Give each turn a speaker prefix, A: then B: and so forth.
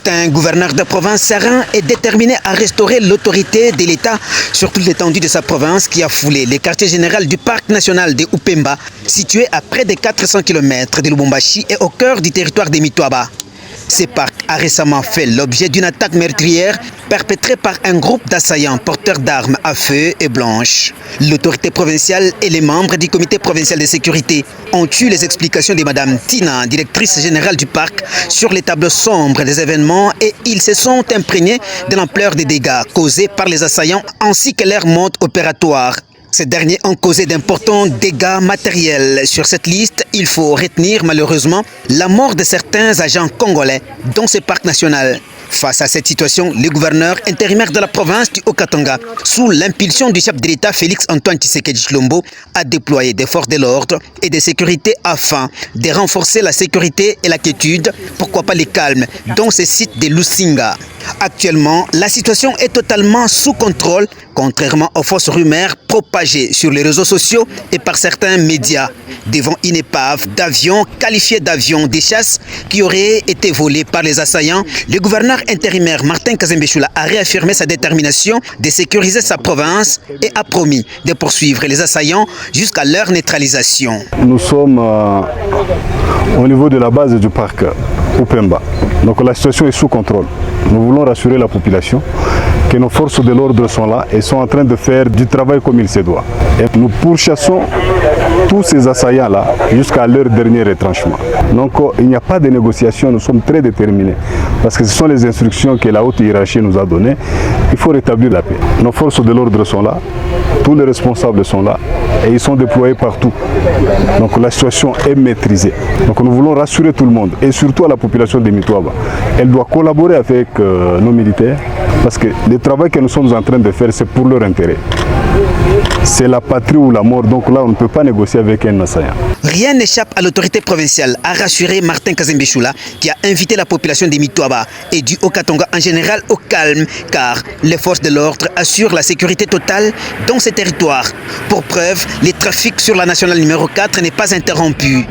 A: Martin, gouverneur de province serein, est déterminé à restaurer l'autorité de l'État sur toute l'étendue de sa province qui a foulé les quartiers généraux du parc national de Upemba, situé à près de 400 km de Lubumbashi et au cœur du territoire des Mitwaba. Ce parc a récemment fait l'objet d'une attaque meurtrière perpétrée par un groupe d'assaillants porteurs d'armes à feu et blanches. L'autorité provinciale et les membres du comité provincial de sécurité ont eu les explications de Mme Tina, directrice générale du parc, sur les tableaux sombres des événements et ils se sont imprégnés de l'ampleur des dégâts causés par les assaillants ainsi que leur mode opératoire. Ces derniers ont causé d'importants dégâts matériels. Sur cette liste, il faut retenir malheureusement la mort de certains agents congolais dans ce parc national. Face à cette situation, le gouverneur intérimaire de la province du Haut-Katanga, sous l'impulsion du chef de l'État Félix-Antoine Tshisekedi Tshilombo, a déployé des forces de l'ordre et de sécurité afin de renforcer la sécurité et la quiétude, pourquoi pas le calme, dans ce site de Lusinga. Actuellement, la situation est totalement sous contrôle, contrairement aux fausses rumeurs propagées sur les réseaux sociaux et par certains médias. Devant une épave d'avions qualifiée d'avions de chasse qui aurait été volée par les assaillants, le gouverneur intérimaire Martin Kazembe-Choula a réaffirmé sa détermination de sécuriser sa province et a promis de poursuivre les assaillants jusqu'à leur neutralisation.
B: Nous sommes au niveau de la base du parc Upemba. Donc la situation est sous contrôle. Nous voulons rassurer la population que nos forces de l'ordre sont là et sont en train de faire du travail comme il se doit. Et nous pourchassons tous ces assaillants-là jusqu'à leur dernier retranchement. Donc il n'y a pas de négociation, nous sommes très déterminés parce que ce sont les instructions que la haute hiérarchie nous a données. Il faut rétablir la paix. Nos forces de l'ordre sont là, tous les responsables sont là et ils sont déployés partout. Donc la situation est maîtrisée. Donc nous voulons rassurer tout le monde et surtout à la population de Mitwaba. Elle doit collaborer avec nos militaires parce que le travail que nous sommes en train de faire, c'est pour leur intérêt. C'est la patrie ou la mort, donc là on ne peut pas négocier avec un assaillant.
A: Rien n'échappe à l'autorité provinciale, a rassuré Martin Kazembe-Choula, qui a invité la population des Mitwaba et du Haut-Katanga en général au calme, car les forces de l'ordre assurent la sécurité totale dans ces territoires. Pour preuve, le trafic sur la nationale numéro 4 n'est pas interrompu.